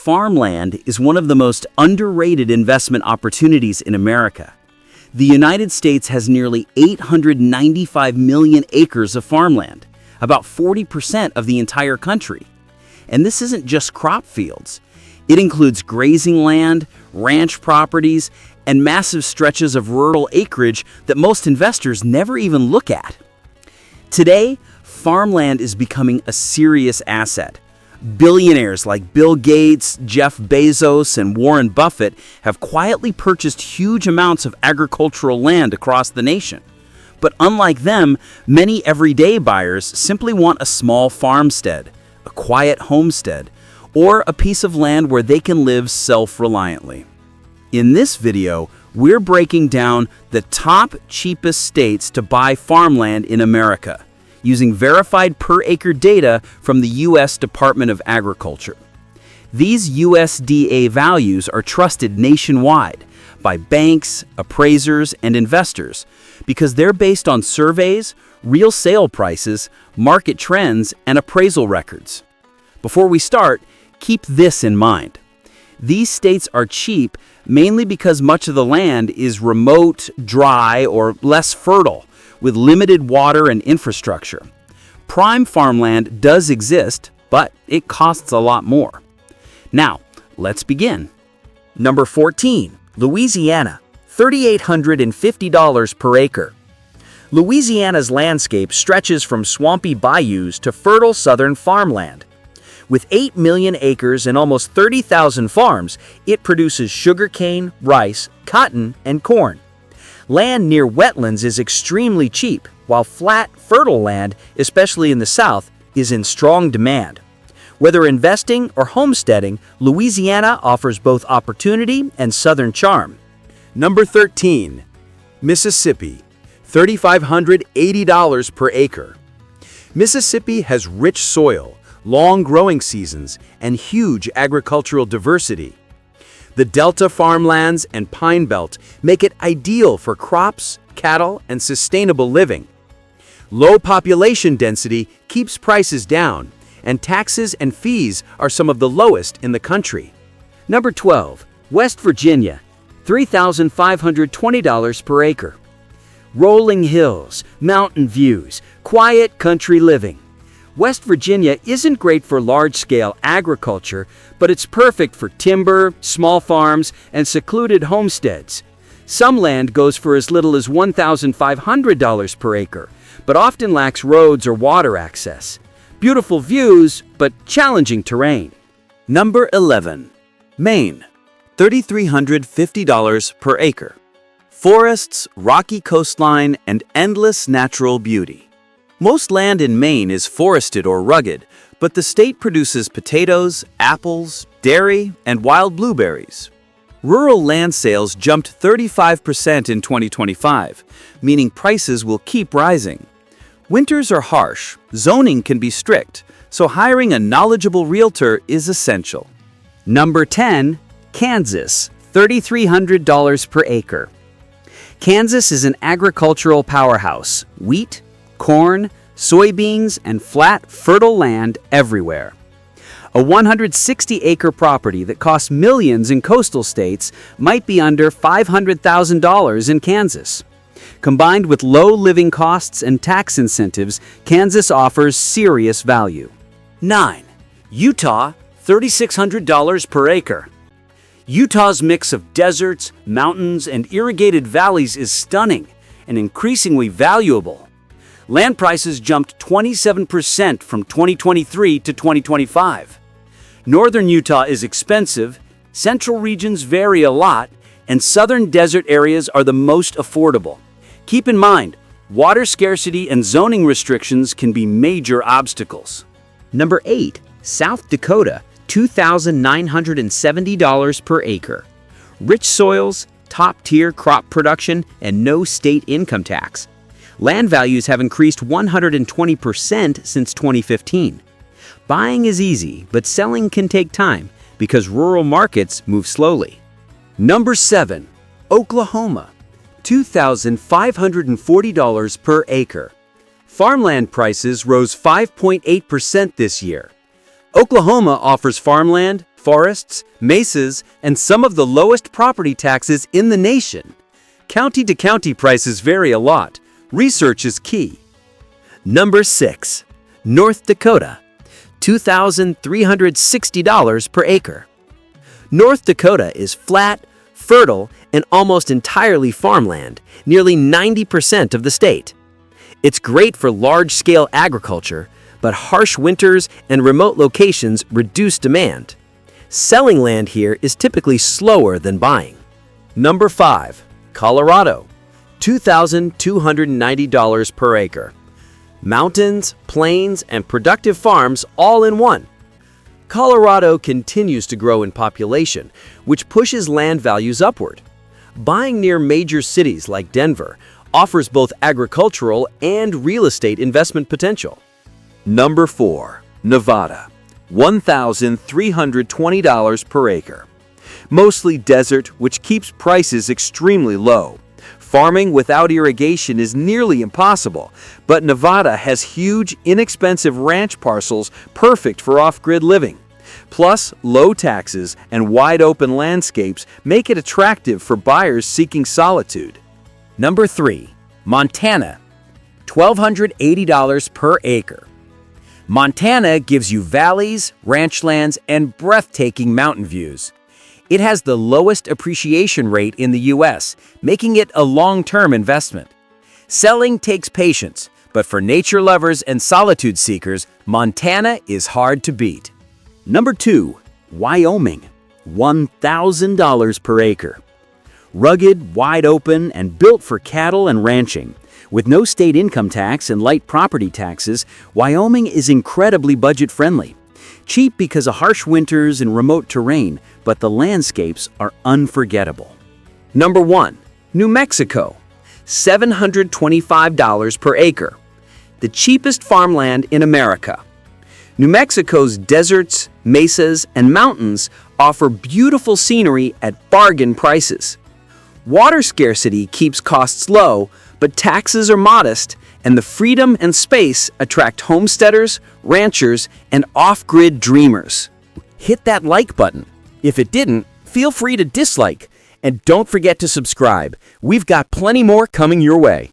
Farmland is one of the most underrated investment opportunities in America. The United States has nearly 895 million acres of farmland, about 40% of the entire country. And this isn't just crop fields. It includes grazing land, ranch properties, and massive stretches of rural acreage that most investors never even look at. Today, farmland is becoming a serious asset. Billionaires like Bill Gates, Jeff Bezos, and Warren Buffett have quietly purchased huge amounts of agricultural land across the nation. But unlike them, many everyday buyers simply want a small farmstead, a quiet homestead, or a piece of land where they can live self-reliantly. In this video, we're breaking down the top cheapest states to buy farmland in America, using verified per-acre data from the U.S. Department of Agriculture. These USDA values are trusted nationwide by banks, appraisers, and investors because they're based on surveys, real sale prices, market trends, and appraisal records. Before we start, keep this in mind. These states are cheap mainly because much of the land is remote, dry, or less fertile, with limited water and infrastructure. Prime farmland does exist, but it costs a lot more. Now, let's begin. Number 14, Louisiana, $3,850 per acre. Louisiana's landscape stretches from swampy bayous to fertile southern farmland. With 8 million acres and almost 30,000 farms, it produces sugarcane, rice, cotton, and corn. Land near wetlands is extremely cheap, while flat, fertile land, especially in the south, is in strong demand. Whether investing or homesteading, Louisiana offers both opportunity and southern charm. Number 13, Mississippi, $3,580 per acre. Mississippi has rich soil, long growing seasons, and huge agricultural diversity. The Delta farmlands and Pine Belt make it ideal for crops, cattle, and sustainable living. Low population density keeps prices down, and taxes and fees are some of the lowest in the country. Number 12, West Virginia, $3,520 per acre. Rolling hills, mountain views, quiet country living. West Virginia isn't great for large-scale agriculture, but it's perfect for timber, small farms, and secluded homesteads. Some land goes for as little as $1,500 per acre, but often lacks roads or water access. Beautiful views, but challenging terrain. Number 11, Maine, $3,350 per acre. Forests, rocky coastline, and endless natural beauty. Most land in Maine is forested or rugged, but the state produces potatoes, apples, dairy, and wild blueberries. Rural land sales jumped 35% in 2025, meaning prices will keep rising. Winters are harsh, zoning can be strict, so hiring a knowledgeable realtor is essential. Number 10, Kansas, $3,300 per acre. Kansas is an agricultural powerhouse. Wheat, corn, soybeans, and flat, fertile land everywhere. A 160-acre property that costs millions in coastal states might be under $500,000 in Kansas. Combined with low living costs and tax incentives, Kansas offers serious value. 9. Utah, $3,600 per acre. Utah's mix of deserts, mountains, and irrigated valleys is stunning and increasingly valuable. Land prices jumped 27% from 2023 to 2025. Northern Utah is expensive, central regions vary a lot, and southern desert areas are the most affordable. Keep in mind, water scarcity and zoning restrictions can be major obstacles. Number 8, South Dakota, $2,970 per acre. Rich soils, top-tier crop production, and no state income tax. Land values have increased 120% since 2015. Buying is easy, but selling can take time because rural markets move slowly. Number 7, Oklahoma, $2,540 per acre. Farmland prices rose 5.8% this year. Oklahoma offers farmland, forests, mesas, and some of the lowest property taxes in the nation. County-to-county prices vary a lot. Research is key. Number 6. North Dakota, $2,360 per acre. North Dakota is flat, fertile, and almost entirely farmland, nearly 90% of the state. It's great for large-scale agriculture, but harsh winters and remote locations reduce demand. Selling land here is typically slower than buying. Number 5. Colorado, $2,290 per acre. Mountains, plains, and productive farms all in one. Colorado continues to grow in population, which pushes land values upward. Buying near major cities like Denver offers both agricultural and real estate investment potential. Number 4. Nevada, $1,320 per acre. Mostly desert, which keeps prices extremely low. Farming without irrigation is nearly impossible, but Nevada has huge, inexpensive ranch parcels perfect for off-grid living. Plus, low taxes and wide-open landscapes make it attractive for buyers seeking solitude. Number 3. Montana, $1,280 per acre. Montana gives you valleys, ranchlands, and breathtaking mountain views. It has the lowest appreciation rate in the U.S., making it a long-term investment. Selling takes patience, but for nature lovers and solitude seekers, Montana is hard to beat. Number 2. Wyoming, $1,000 per acre. Rugged, wide open, and built for cattle and ranching. With no state income tax and light property taxes, Wyoming is incredibly budget-friendly. Cheap because of harsh winters and remote terrain, but the landscapes are unforgettable. Number 1. New Mexico, $725 per acre. The cheapest farmland in America. New Mexico's deserts, mesas, and mountains offer beautiful scenery at bargain prices. Water scarcity keeps costs low, but taxes are modest, and the freedom and space attract homesteaders, ranchers, and off-grid dreamers. Hit that like button. If it didn't, feel free to dislike. And don't forget to subscribe. We've got plenty more coming your way.